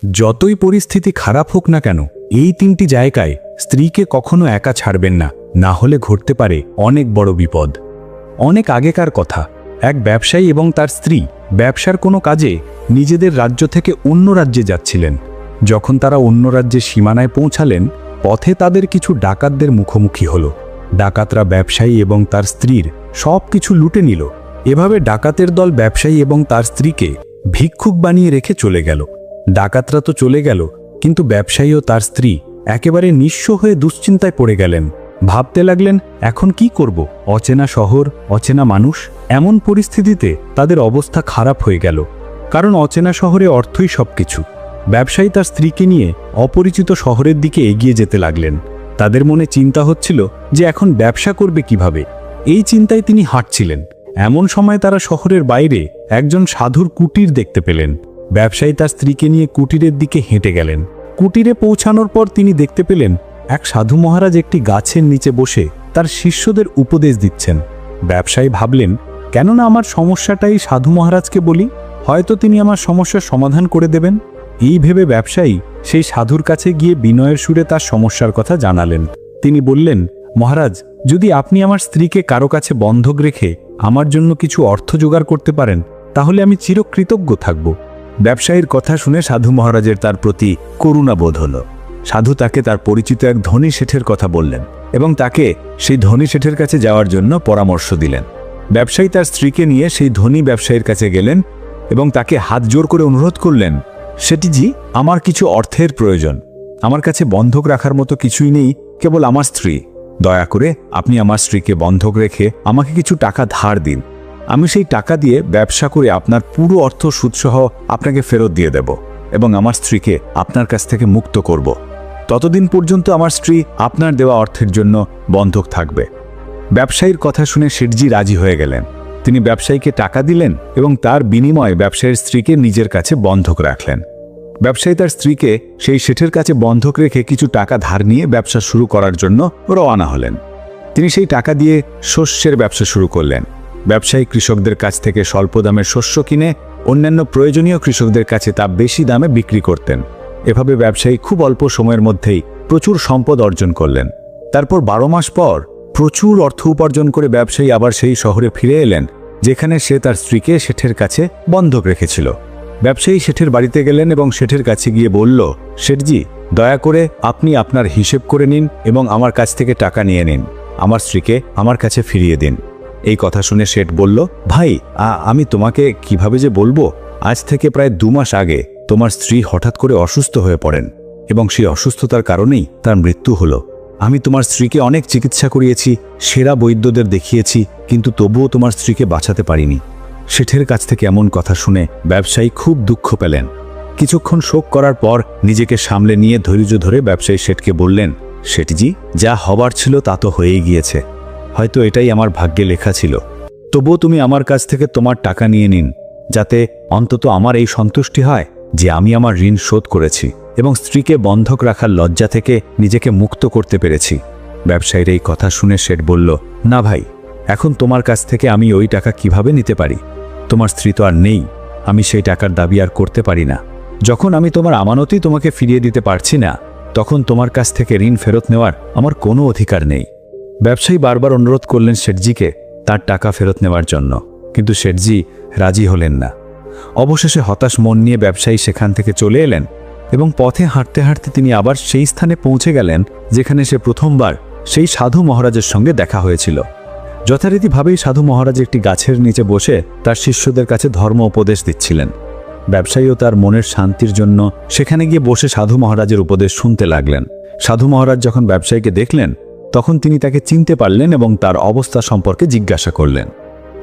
যতই পরিস্থিতি খারাপ হোক না কেন, এই তিনটি জায়গায় স্ত্রীকে কখনো একা ছাড়বেন না, না হলে ঘটতে পারে অনেক বড় বিপদ। অনেক আগেকার কথা, এক ব্যবসায়ী এবং তার স্ত্রী ব্যবসার কোনো কাজে নিজেদের রাজ্য থেকে অন্য রাজ্যে যাচ্ছিলেন। যখন তারা অন্য রাজ্যের সীমানায় পৌঁছালেন, পথে তাদের কিছু ডাকাতদের মুখোমুখি হলো। ডাকাতরা ব্যবসায়ী এবং তার স্ত্রীর সব কিছু লুটে নিল। এভাবে ডাকাতের দল ব্যবসায়ী এবং তার স্ত্রীকে ভিক্ষুক বানিয়ে রেখে চলে গেল। ডাকাতরা তো চলে গেল, কিন্তু ব্যবসায়ী ও তার স্ত্রী একেবারে নিঃস্ব হয়ে দুশ্চিন্তায় পড়ে গেলেন। ভাবতে লাগলেন, এখন কি করব? অচেনা শহর, অচেনা মানুষ। এমন পরিস্থিতিতে তাদের অবস্থা খারাপ হয়ে গেল, কারণ অচেনা শহরে অর্থই সবকিছু। ব্যবসায়ী তার স্ত্রীকে নিয়ে অপরিচিত শহরের দিকে এগিয়ে যেতে লাগলেন। তাদের মনে চিন্তা হচ্ছিল যে এখন ব্যবসা করবে কিভাবে। এই চিন্তায় তিনি হাঁটছিলেন। এমন সময় তারা শহরের বাইরে একজন সাধুর কুটির দেখতে পেলেন। ব্যবসায়ী তার স্ত্রীকে নিয়ে কুটিরের দিকে হেঁটে গেলেন। কুটিরে পৌঁছানোর পর তিনি দেখতে পেলেন এক সাধু মহারাজ একটি গাছের নিচে বসে তার শিষ্যদের উপদেশ দিচ্ছেন। ব্যবসায়ী ভাবলেন, কেননা আমার সমস্যাটাই সাধু মহারাজকে বলি, হয়তো তিনি আমার সমস্যার সমাধান করে দেবেন। এই ভেবে ব্যবসায়ী সেই সাধুর কাছে গিয়ে বিনয়ের সুরে তার সমস্যার কথা জানালেন। তিনি বললেন, মহারাজ, যদি আপনি আমার স্ত্রীকে কারো কাছে বন্ধক রেখে আমার জন্য কিছু অর্থ জোগাড় করতে পারেন, তাহলে আমি চিরকৃতজ্ঞ থাকব। ব্যবসায়ীর কথা শুনে সাধু মহারাজের তার প্রতি করুণা বোধ হল। সাধু তাকে তার পরিচিত এক ধনী শেঠের কথা বললেন এবং তাকে সেই ধনী শেঠের কাছে যাওয়ার জন্য পরামর্শ দিলেন। ব্যবসায়ী তার স্ত্রীকে নিয়ে সেই ধনী ব্যবসায়ীর কাছে গেলেন এবং তাকে হাত জোর করে অনুরোধ করলেন, শেঠিজি, আমার কিছু অর্থের প্রয়োজন। আমার কাছে বন্ধক রাখার মতো কিছুই নেই, কেবল আমার স্ত্রী। দয়া করে আপনি আমার স্ত্রীকে বন্ধক রেখে আমাকে কিছু টাকা ধার দিন। আমি সেই টাকা দিয়ে ব্যবসা করে আপনার পুরো অর্থ সুদসহ আপনাকে ফেরত দিয়ে দেব এবং আমার স্ত্রীকে আপনার কাছ থেকে মুক্ত করব। ততদিন পর্যন্ত আমার স্ত্রী আপনার দেওয়া অর্থের জন্য বন্ধক থাকবে। ব্যবসায়ীর কথা শুনে শেঠজি রাজি হয়ে গেলেন। তিনি ব্যবসায়ীকে টাকা দিলেন এবং তার বিনিময়ে ব্যবসায়ীর স্ত্রীকে নিজের কাছে বন্ধক রাখলেন। ব্যবসায়ী তার স্ত্রীকে সেই শেঠের কাছে বন্ধক রেখে কিছু টাকা ধার নিয়ে ব্যবসা শুরু করার জন্য রওনা হলেন। তিনি সেই টাকা দিয়ে শস্যের ব্যবসা শুরু করলেন। ব্যবসায়ী কৃষকদের কাছ থেকে স্বল্প দামে শস্য কিনে অন্যান্য প্রয়োজনীয় কৃষকদের কাছে তা বেশি দামে বিক্রি করতেন। এভাবে ব্যবসায়ী খুব অল্প সময়ের মধ্যেই প্রচুর সম্পদ অর্জন করলেন। তারপর 12 মাস পর প্রচুর অর্থ উপার্জন করে ব্যবসায়ী আবার সেই শহরে ফিরে এলেন, যেখানে সে তার স্ত্রীকে শেঠের কাছে বন্ধক রেখেছিল। ব্যবসায়ী শেঠের বাড়িতে গেলেন এবং শেঠের কাছে গিয়ে বলল, শেঠজি, দয়া করে আপনি আপনার হিসেব করে নিন এবং আমার কাছ থেকে টাকা নিয়ে নিন। আমার স্ত্রীকে আমার কাছে ফিরিয়ে দিন। এই কথা শুনে শেঠ বলল, ভাই, আমি তোমাকে কিভাবে যে বলবো, আজ থেকে প্রায় 2 মাস আগে তোমার স্ত্রী হঠাৎ করে অসুস্থ হয়ে পড়েন এবং সেই অসুস্থতার কারণেই তার মৃত্যু হলো। আমি তোমার স্ত্রীকে অনেক চিকিৎসা করিয়েছি, সেরা বৈদ্যদের দেখিয়েছি, কিন্তু তবুও তোমার স্ত্রীকে বাঁচাতে পারিনি। শেঠের কাছ থেকে এমন কথা শুনে ব্যবসায়ী খুব দুঃখ পেলেন। কিছুক্ষণ শোক করার পর নিজেকে সামলে নিয়ে ধৈর্য ধরে ব্যবসায়ী শেঠকে বললেন, শেঠজি, যা হবার ছিল তা তো হয়েই গিয়েছে। হয়তো এটাই আমার ভাগ্যে লেখা ছিল। তবুও তুমি আমার কাছ থেকে তোমার টাকা নিয়ে নিন, যাতে অন্তত আমার এই সন্তুষ্টি হয় যে আমি আমার ঋণ শোধ করেছি এবং স্ত্রীকে বন্ধক রাখার লজ্জা থেকে নিজেকে মুক্ত করতে পেরেছি। ব্যবসায়ীর এই কথা শুনে শেঠ বলল, না ভাই, এখন তোমার কাছ থেকে আমি ওই টাকা কিভাবে নিতে পারি? তোমার স্ত্রী তো আর নেই, আমি সেই টাকার দাবি আর করতে পারি না। যখন আমি তোমার আমানতই তোমাকে ফিরিয়ে দিতে পারছি না, তখন তোমার কাছ থেকে ঋণ ফেরত নেওয়ার আমার কোনো অধিকার নেই। ব্যবসায়ী বারবার অনুরোধ করলেন শেঠজিকে তার টাকা ফেরত নেওয়ার জন্য, কিন্তু শেঠজি রাজি হলেন না। অবশেষে হতাশ মন নিয়ে ব্যবসায়ী সেখান থেকে চলে এলেন এবং পথে হাঁটতে হাঁটতে তিনি আবার সেই স্থানে পৌঁছে গেলেন যেখানে সে প্রথমবার সেই সাধু মহারাজের সঙ্গে দেখা হয়েছিল। যথারীতিভাবেই সাধু মহারাজ একটি গাছের নিচে বসে তার শিষ্যদের কাছে ধর্ম উপদেশ দিচ্ছিলেন। ব্যবসায়ীও তার মনের শান্তির জন্য সেখানে গিয়ে বসে সাধু মহারাজের উপদেশ শুনতে লাগলেন। সাধু মহারাজ যখন ব্যবসায়ীকে দেখলেন, তখন তিনি তাকে চিনতে পারলেন এবং তার অবস্থা সম্পর্কে জিজ্ঞাসা করলেন।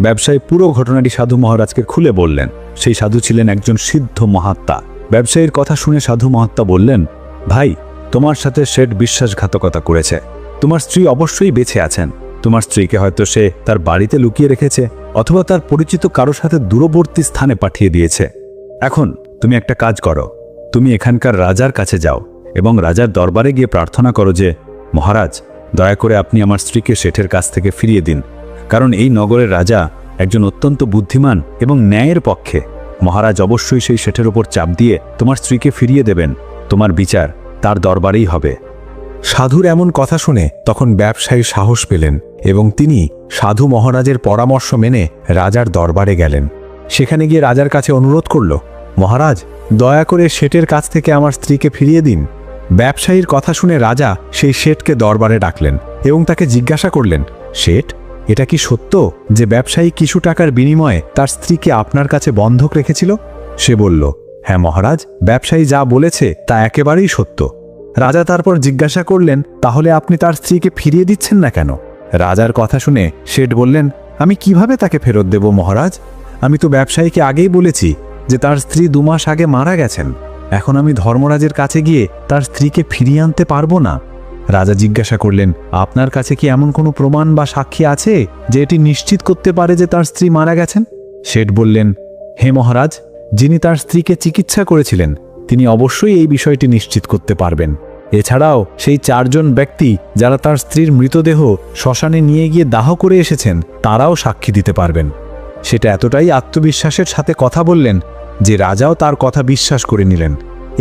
ব্যবসায়ী পুরো ঘটনাটি সাধু মহারাজকে খুলে বললেন। সেই সাধু ছিলেন একজন সিদ্ধ মহাত্মা। ব্যবসায়ীর কথা শুনে সাধু মহাত্মা বললেন, ভাই, তোমার সাথে শেঠ বিশ্বাসঘাতকতা করেছে। তোমার স্ত্রী অবশ্যই বেঁচে আছেন। তোমার স্ত্রীকে হয়তো সে তার বাড়িতে লুকিয়ে রেখেছে অথবা তার পরিচিত কারো সাথে দূরবর্তী স্থানে পাঠিয়ে দিয়েছে। এখন তুমি একটা কাজ করো, তুমি এখানকার রাজার কাছে যাও এবং রাজার দরবারে গিয়ে প্রার্থনা করো যে, মহারাজ, দয়া করে আপনি আমার স্ত্রীকে শেঠের কাছ থেকে ফিরিয়ে দিন, কারণ এই নগরের রাজা একজন অত্যন্ত বুদ্ধিমান এবং ন্যায়ের পক্ষে। মহারাজ অবশ্যই সেই শেঠের ওপর চাপ দিয়ে তোমার স্ত্রীকে ফিরিয়ে দেবেন। তোমার বিচার তার দরবারেই হবে। সাধুর এমন কথা শুনে তখন ব্যবসায়ী সাহস পেলেন এবং তিনি সাধু মহারাজের পরামর্শ মেনে রাজার দরবারে গেলেন। সেখানে গিয়ে রাজার কাছে অনুরোধ করল, মহারাজ, দয়া করে শেঠের কাছ থেকে আমার স্ত্রীকে ফিরিয়ে দিন। ব্যবসায়ীর কথা শুনে রাজা সেই শেঠকে দরবারে ডাকলেন এবং তাকে জিজ্ঞাসা করলেন, শেঠ, এটা কি সত্য যে ব্যবসায়ী কিছু টাকার বিনিময়ে তার স্ত্রীকে আপনার কাছে বন্ধক রেখেছিল? সে বলল, হ্যাঁ মহারাজ, ব্যবসায়ী যা বলেছে তা একেবারেই সত্য। রাজা তারপর জিজ্ঞাসা করলেন, তাহলে আপনি তার স্ত্রীকে ফিরিয়ে দিচ্ছেন না কেন? রাজার কথা শুনে শেঠ বললেন, আমি কিভাবে তাকে ফেরত দেব মহারাজ? আমি তো ব্যবসায়ীকে আগেই বলেছি যে তার স্ত্রী 2 মাস আগে মারা গেছেন। এখন আমি ধর্মরাজের কাছে গিয়ে তার স্ত্রীকে ফিরিয়ে আনতে পারবো না। রাজা জিজ্ঞাসা করলেন, আপনার কাছে কি এমন কোনো প্রমাণ বা সাক্ষী আছে যে এটি নিশ্চিত করতে পারে যে তার স্ত্রী মারা গেছেন? শেঠ বললেন, হে মহারাজ, যিনি তার স্ত্রীকে চিকিৎসা করেছিলেন তিনি অবশ্যই এই বিষয়টি নিশ্চিত করতে পারবেন। এছাড়াও সেই 4 জন ব্যক্তি যারা তার স্ত্রীর মৃতদেহ শ্মশানে নিয়ে গিয়ে দাহ করে এসেছেন তারাও সাক্ষী দিতে পারবেন। সেটা এতটাই আত্মবিশ্বাসের সাথে কথা বললেন যে রাজাও তার কথা বিশ্বাস করে নিলেন।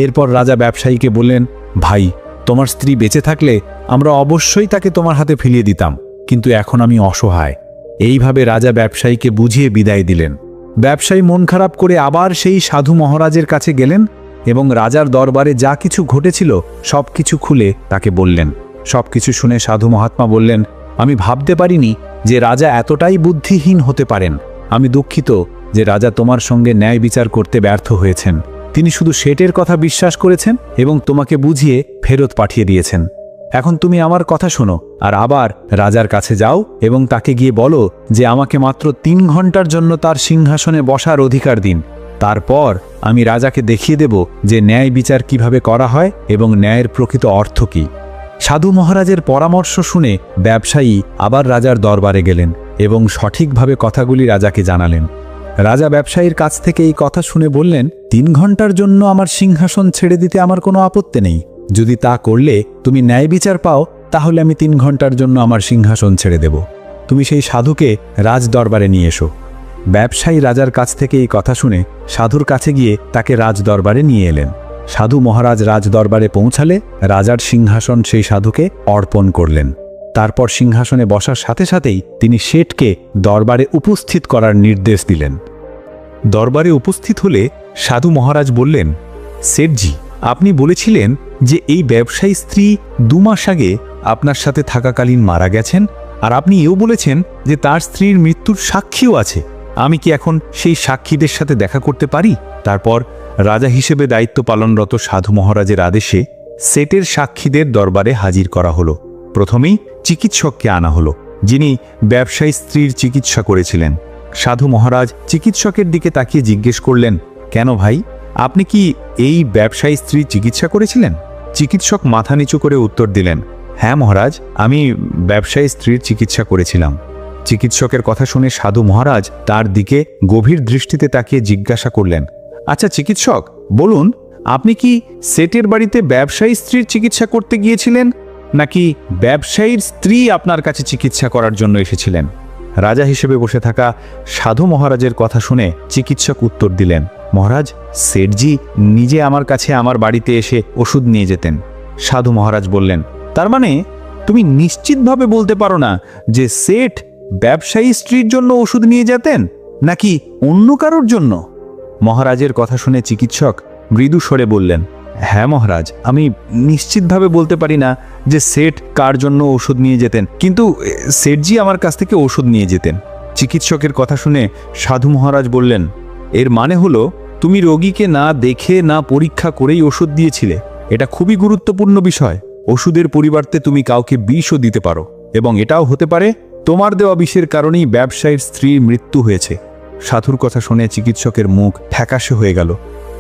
এরপর রাজা ব্যবসায়ীকে বললেন, ভাই, তোমার স্ত্রী বেঁচে থাকলে আমরা অবশ্যই তাকে তোমার হাতে ফিরিয়ে দিতাম, কিন্তু এখন আমি অসহায়। এইভাবে রাজা ব্যবসায়ীকে বুঝিয়ে বিদায় দিলেন। ব্যবসায়ী মন খারাপ করে আবার সেই সাধু মহারাজের কাছে গেলেন এবং রাজার দরবারে যা কিছু ঘটেছিল সব কিছু খুলে তাকে বললেন। সব কিছু শুনে সাধু মহাত্মা বললেন, আমি ভাবতে পারিনি যে রাজা এতটাই বুদ্ধিহীন হতে পারেন। আমি দুঃখিত যে রাজা তোমার সঙ্গে ন্যায় বিচার করতে ব্যর্থ হয়েছেন। তিনি শুধু শেঠের কথা বিশ্বাস করেছেন এবং তোমাকে বুঝিয়ে ফেরত পাঠিয়ে দিয়েছেন। এখন তুমি আমার কথা শোনো আর আবার রাজার কাছে যাও এবং তাকে গিয়ে বলো যে আমাকে মাত্র 3 ঘন্টার জন্য তার সিংহাসনে বসার অধিকার দিন। তারপর আমি রাজাকে দেখিয়ে দেব যে ন্যায় বিচার কিভাবে করা হয় এবং ন্যায়ের প্রকৃত অর্থ কী। সাধু মহারাজের পরামর্শ শুনে ব্যবসায়ী আবার রাজার দরবারে গেলেন এবং সঠিকভাবে কথাগুলি রাজাকে জানালেন। রাজা ব্যবসায়ীর কাছ থেকে এই কথা শুনে বললেন, 3 ঘন্টার জন্য আমার সিংহাসন ছেড়ে দিতে আমার কোনো আপত্তি নেই। যদি তা করলে তুমি ন্যায় বিচার পাও তাহলে আমি 3 ঘন্টার জন্য আমার সিংহাসন ছেড়ে দেব। তুমি সেই সাধুকে রাজ দরবারে নিয়ে এসো। ব্যবসায়ী রাজার কাছ থেকে এই কথা শুনে সাধুর কাছে গিয়ে তাকে রাজ দরবারে নিয়ে এলেন। সাধু মহারাজ রাজ দরবারে পৌঁছালে রাজার সিংহাসন সেই সাধুকে অর্পণ করলেন। তারপর সিংহাসনে বসার সাথে সাথেই তিনি শেঠকে দরবারে উপস্থিত করার নির্দেশ দিলেন। দরবারে উপস্থিত হলে সাধু মহারাজ বললেন, শেঠজি, আপনি বলেছিলেন যে এই ব্যবসায়ী স্ত্রী 2 মাস আগে আপনার সাথে থাকাকালীন মারা গেছেন, আর আপনি এও বলেছেন যে তার স্ত্রীর মৃত্যুর সাক্ষীও আছে। আমি কি এখন সেই সাক্ষীদের সাথে দেখা করতে পারি? তারপর রাজা হিসেবে দায়িত্ব পালনরত সাধু মহারাজের আদেশে শেঠের সাক্ষীদের দরবারে হাজির করা হলো। প্রথমেই চিকিৎসককে আনা হলো, যিনি ব্যবসায়ী স্ত্রীর চিকিৎসা করেছিলেন। সাধু মহারাজ চিকিৎসকের দিকে তাকিয়ে জিজ্ঞেস করলেন, কেন ভাই, আপনি কি এই ব্যবসায়ী স্ত্রীর চিকিৎসা করেছিলেন? চিকিৎসক মাথা নিচু করে উত্তর দিলেন, হ্যাঁ মহারাজ, আমি ব্যবসায়ী স্ত্রীর চিকিৎসা করেছিলাম। চিকিৎসকের কথা শুনে সাধু মহারাজ তার দিকে গভীর দৃষ্টিতে তাকিয়ে জিজ্ঞাসা করলেন, আচ্ছা চিকিৎসক, বলুন, আপনি কি শেঠের বাড়িতে ব্যবসায়ী স্ত্রীর চিকিৎসা করতে গিয়েছিলেন, নাকি ব্যবসায়ীর স্ত্রী আপনার কাছে চিকিৎসা করার জন্য এসেছিলেন? রাজা হিসেবে বসে থাকা সাধু মহারাজের কথা শুনে চিকিৎসক উত্তর দিলেন, মহারাজ, শেঠজি নিজে আমার কাছে আমার বাড়িতে এসে ওষুধ নিয়ে যেতেন। সাধু মহারাজ বললেন, তার মানে তুমি নিশ্চিতভাবে বলতে পারো না যে শেঠ ব্যবসায়ী স্ত্রীর জন্য ওষুধ নিয়ে যেতেন নাকি অন্য কারোর জন্য? মহারাজের কথা শুনে চিকিৎসক মৃদু স্বরে বললেন, হ্যাঁ মহারাজ, আমি নিশ্চিতভাবে বলতে পারি না যে শেঠ কার জন্য ওষুধ নিয়ে যেতেন, কিন্তু শেঠজি আমার কাছ থেকে ওষুধ নিয়ে যেতেন। চিকিৎসকের কথা শুনে সাধু মহারাজ বললেন, এর মানে হলো তুমি রোগীকে না দেখে না পরীক্ষা করেই ওষুধ দিয়েছিলে। এটা খুবই গুরুত্বপূর্ণ বিষয়। ওষুধের পরিবর্তে তুমি কাউকে বিষও দিতে পারো এবং এটাও হতে পারে তোমার দেওয়া বিষের কারণেই ব্যবসায়ীর স্ত্রীর মৃত্যু হয়েছে। সাধুর কথা শুনে চিকিৎসকের মুখ ফ্যাকাশে হয়ে গেল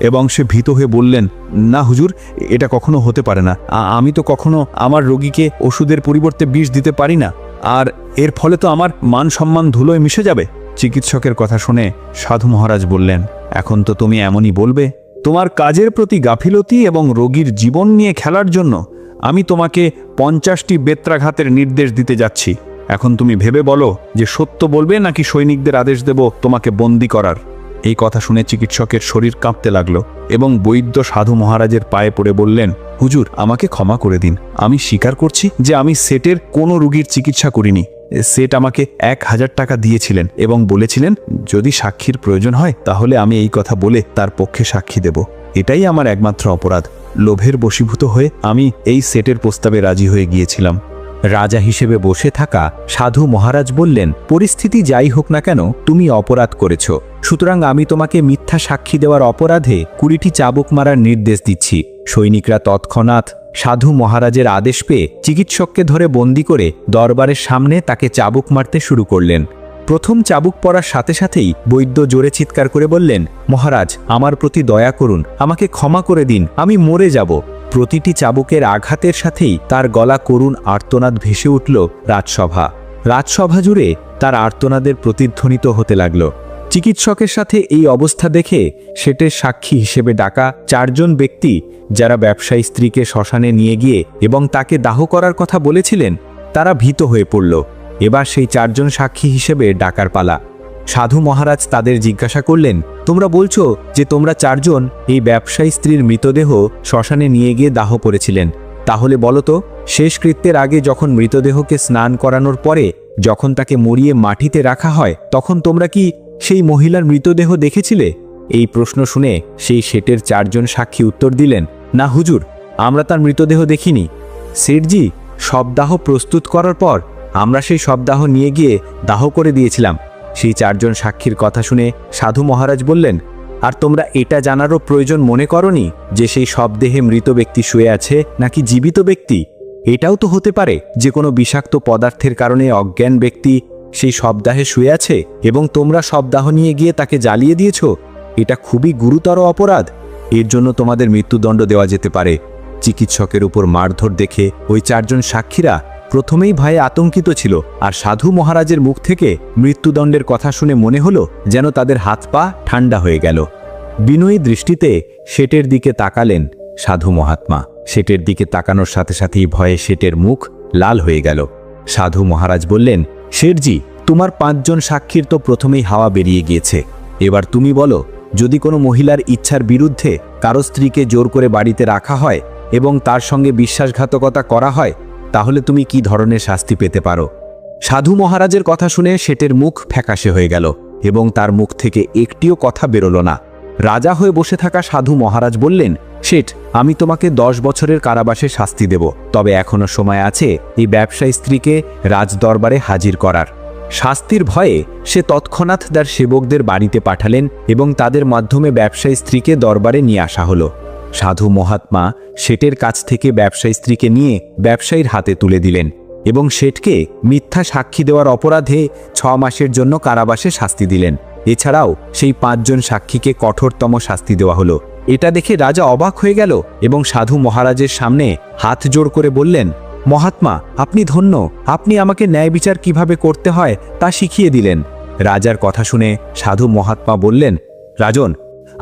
এবং সে ভীত হয়ে বললেন, না হুজুর, এটা কখনো হতে পারে না। আমি তো কখনো আমার রোগীকে ওষুধের পরিবর্তে বিষ দিতে পারি না, আর এর ফলে তো আমার মান সম্মান ধুলোয় মিশে যাবে। চিকিৎসকের কথা শুনে সাধু মহারাজ বললেন, এখন তো তুমি এমনই বলবে। তোমার কাজের প্রতি গাফিলতি এবং রোগীর জীবন নিয়ে খেলার জন্য আমি তোমাকে 50টি বেত্রাঘাতের নির্দেশ দিতে যাচ্ছি। এখন তুমি ভেবে বলো যে সত্য বলবে নাকি সৈনিকদের আদেশ দেব তোমাকে বন্দী করার। এই কথা শুনে চিকিৎসকের শরীর কাঁপতে লাগলো এবং বৈদ্য সাধু মহারাজের পায়ে পড়ে বললেন, হুজুর, আমাকে ক্ষমা করে দিন। আমি স্বীকার করছি যে আমি সেটের কোনো রোগীর চিকিৎসা করিনি। সেট আমাকে 1000 টাকা দিয়েছিলেন এবং বলেছিলেন যদি সাক্ষীর প্রয়োজন হয় তাহলে আমি এই কথা বলে তার পক্ষে সাক্ষী দেব। এটাই আমার একমাত্র অপরাধ। লোভের বশীভূত হয়ে আমি এই সেটের প্রস্তাবে রাজি হয়ে গিয়েছিলাম। রাজা হিসেবে বসে থাকা সাধু মহারাজ বললেন, পরিস্থিতি যাই হোক না কেন, তুমি অপরাধ করেছ। সুতরাং আমি তোমাকে মিথ্যা সাক্ষী দেওয়ার অপরাধে 20টি চাবুক মারার নির্দেশ দিচ্ছি। সৈনিকরা তৎক্ষণাৎ সাধু মহারাজের আদেশ পেয়ে চিকিৎসককে ধরে বন্দি করে দরবারের সামনে তাকে চাবুক মারতে শুরু করলেন। প্রথম চাবুক পড়ার সাথে সাথেই বৈদ্য জোরে চিৎকার করে বললেন, মহারাজ, আমার প্রতি দয়া করুন, আমাকে ক্ষমা করে দিন, আমি মরে যাব। প্রতিটি চাবুকের আঘাতের সাথেই তার গলা করুণ আর্তনাদ ভেসে উঠল রাজসভা জুড়ে তার আর্তনাদের প্রতিধ্বনিত হতে লাগল। চিকিৎসকের সাথে এই অবস্থা দেখে সেটের সাক্ষী হিসেবে ডাকা 4 জন ব্যক্তি, যারা ব্যবসায়ী স্ত্রীকে শ্মশানে নিয়ে গিয়ে এবং তাকে দাহ করার কথা বলেছিলেন, তারা ভীত হয়ে পড়ল। এবার সেই 4 জন সাক্ষী হিসেবে ডাকার পালা। সাধু মহারাজ তাদের জিজ্ঞাসা করলেন, তোমরা বলছো যে তোমরা 4 জন এই ব্যবসায়ী স্ত্রীর মৃতদেহ শ্মশানে নিয়ে গিয়ে দাহ করেছিলেন। তাহলে বলো তো, শেষকৃত্যের আগে যখন মৃতদেহকে স্নান করানোর পরে যখন তাকে মরিয়ে মাটিতে রাখা হয়, তখন তোমরা কি সেই মহিলার মৃতদেহ দেখেছিলে? এই প্রশ্ন শুনে সেই সেটের 4 জন সাক্ষী উত্তর দিলেন, না হুজুর, আমরা তার মৃতদেহ দেখিনি। সেটজি, শবদাহ প্রস্তুত করার পর আমরা সেই শবদাহ নিয়ে গিয়ে দাহ করে দিয়েছিলাম। সেই 4 জন সাক্ষীর কথা শুনে সাধু মহারাজ বললেন, আর তোমরা এটা জানারও প্রয়োজন মনে করনি যে সেই শবদেহে মৃত ব্যক্তি শুয়ে আছে নাকি জীবিত ব্যক্তি? এটাও তো হতে পারে যে কোনো বিষাক্ত পদার্থের কারণে অজ্ঞান ব্যক্তি সেই শবদাহে শুয়ে আছে এবং তোমরা শবদাহ নিয়ে গিয়ে তাকে জ্বালিয়ে দিয়েছ। এটা খুবই গুরুতর অপরাধ। এর জন্য তোমাদের মৃত্যুদণ্ড দেওয়া যেতে পারে। চিকিৎসকের উপর মারধর দেখে ওই 4 জন সাক্ষীরা প্রথমেই ভয়ে আতঙ্কিত ছিল, আর সাধু মহারাজের মুখ থেকে মৃত্যুদণ্ডের কথা শুনে মনে হলো যেন তাদের হাত পা ঠান্ডা হয়ে গেল। বিনয়ী দৃষ্টিতে সেটের দিকে তাকালেন সাধু মহাত্মা। সেটের দিকে তাকানোর সাথে সাথেই ভয়ে সেটের মুখ লাল হয়ে গেল। সাধু মহারাজ বললেন, শেঠজি, তোমার 5 জন সাক্ষীর তো প্রথমেই হাওয়া বেরিয়ে গিয়েছে। এবার তুমি বলো, যদি কোনো মহিলার ইচ্ছার বিরুদ্ধে কারো স্ত্রীকে জোর করে বাড়িতে রাখা হয় এবং তার সঙ্গে বিশ্বাসঘাতকতা করা হয়, তাহলে তুমি কি ধরনের শাস্তি পেতে পারো? সাধু মহারাজের কথা শুনে সেটের মুখ ফ্যাকাশে হয়ে গেল এবং তার মুখ থেকে একটিও কথা বেরোল না। রাজা হয়ে বসে থাকা সাধু মহারাজ বললেন, শেঠ, আমি তোমাকে 10 বছরের কারাবাসে শাস্তি দেব, তবে এখনো সময় আছে এই ব্যবসায়ী স্ত্রীকে রাজদরবারে হাজির করার। শাস্তির ভয়ে সে তৎক্ষণাৎ তার সেবকদের বাড়িতে পাঠালেন এবং তাদের মাধ্যমে ব্যবসায়ী স্ত্রীকে দরবারে নিয়ে আসা হলো। সাধু মহাত্মা শেঠের কাছ থেকে ব্যবসায়ী স্ত্রীকে নিয়ে ব্যবসায়ীর হাতে তুলে দিলেন এবং শেঠকে মিথ্যা সাক্ষী দেওয়ার অপরাধে 6 মাসের জন্য কারাবাসে শাস্তি দিলেন। এছাড়াও সেই 5 জন সাক্ষীকে কঠোরতম শাস্তি দেওয়া হলো। এটা দেখে রাজা অবাক হয়ে গেল এবং সাধু মহারাজের সামনে হাত জোড় করে বললেন, মহাত্মা, আপনি ধন্য, আপনি আমাকে ন্যায় বিচার কিভাবে করতে হয় তা শিখিয়ে দিলেন। রাজার কথা শুনে সাধু মহাত্মা বললেন, রাজন,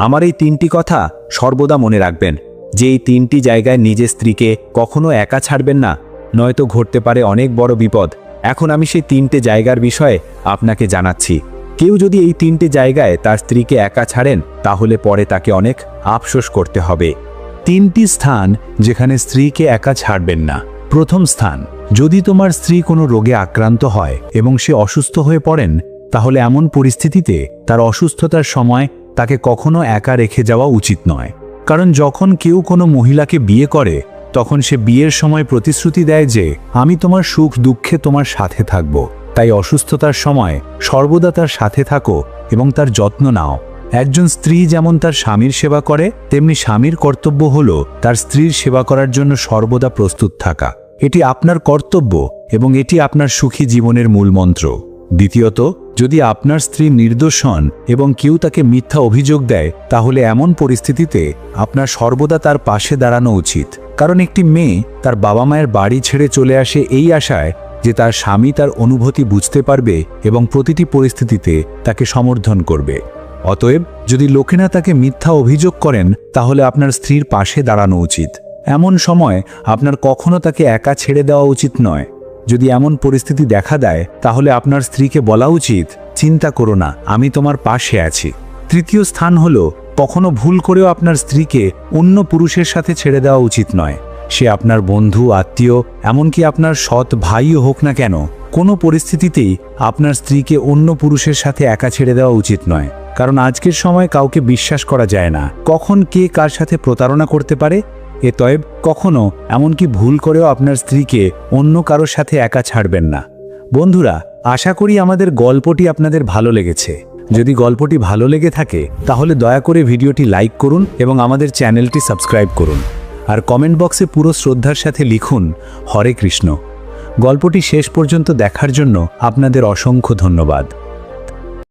আমার এই 3টি কথা সর্বদা মনে রাখবেন যে এই 3টি জায়গায় নিজের স্ত্রীকে কখনো একা ছাড়বেন না, নয়তো ঘটতে পারে অনেক বড় বিপদ। এখন আমি সেই 3টে জায়গার বিষয়ে আপনাকে জানাচ্ছি। কেউ যদি এই 3টে জায়গায় তার স্ত্রীকে একা ছাড়েন তাহলে পরে তাকে অনেক আফসোস করতে হবে। 3টি স্থান যেখানে স্ত্রীকে একা ছাড়বেন না। প্রথম স্থান, যদি তোমার স্ত্রী কোনো রোগে আক্রান্ত হয় এবং সে অসুস্থ হয়ে পড়েন, তাহলে এমন পরিস্থিতিতে তার অসুস্থতার সময় তাকে কখনো একা রেখে যাওয়া উচিত নয়। কারণ যখন কেউ কোনো মহিলাকে বিয়ে করে তখন সে বিয়ের সময় প্রতিশ্রুতি দেয় যে আমি তোমার সুখ দুঃখে তোমার সাথে থাকব। তাই অসুস্থতার সময় সর্বদা তার সাথে থাকো এবং তার যত্ন নাও। একজন স্ত্রী যেমন তার স্বামীর সেবা করে, তেমনি স্বামীর কর্তব্য হলো তার স্ত্রীর সেবা করার জন্য সর্বদা প্রস্তুত থাকা। এটি আপনার কর্তব্য এবং এটি আপনার সুখী জীবনের মূল মন্ত্র। দ্বিতীয়ত, যদি আপনার স্ত্রী নির্দোষ হন এবং কেউ তাকে মিথ্যা অভিযোগ দেয়, তাহলে এমন পরিস্থিতিতে আপনার সর্বদা তার পাশে দাঁড়ানো উচিত। কারণ একটি মেয়ে তার বাবা মায়ের বাড়ি ছেড়ে চলে আসে এই আশায় যে তার স্বামী তার অনুভূতি বুঝতে পারবে এবং প্রতিটি পরিস্থিতিতে তাকে সমর্থন করবে। অতএব যদি লোকেরা তাকে মিথ্যা অভিযোগ করেন, তাহলে আপনার স্ত্রীর পাশে দাঁড়ানো উচিত। এমন সময় আপনার কখনো তাকে একা ছেড়ে দেওয়া উচিত নয়। যদি এমন পরিস্থিতি দেখা দেয়, তাহলে আপনার স্ত্রীকে বলা উচিত, চিন্তা করো না, আমি তোমার পাশে আছি। তৃতীয় স্থান হলো কখনো ভুল করেও আপনার স্ত্রীকে অন্য পুরুষের সাথে ছেড়ে দেওয়া উচিত নয়। সে আপনার বন্ধু, আত্মীয়, এমনকি আপনার সৎ ভাইও হোক না কেন, কোনো পরিস্থিতিতেই আপনার স্ত্রীকে অন্য পুরুষের সাথে একা ছেড়ে দেওয়া উচিত নয়। কারণ আজকের সময় কাউকে বিশ্বাস করা যায় না, কখন কে কার সাথে প্রতারণা করতে পারে। অতএব কখনো এমনকি ভুল করেও আপনার স্ত্রীকে অন্য কারোর সাথে একা ছাড়বেন না। বন্ধুরা, আশা করি আমাদের গল্পটি আপনাদের ভালো লেগেছে। যদি গল্পটি ভালো লেগে থাকে তাহলে দয়া করে ভিডিওটি লাইক করুন এবং আমাদের চ্যানেলটি সাবস্ক্রাইব করুন। আর কমেন্ট বক্সে পুরো শ্রদ্ধার সাথে লিখুন হরে কৃষ্ণ। গল্পটি শেষ পর্যন্ত দেখার জন্য আপনাদের অসংখ্য ধন্যবাদ।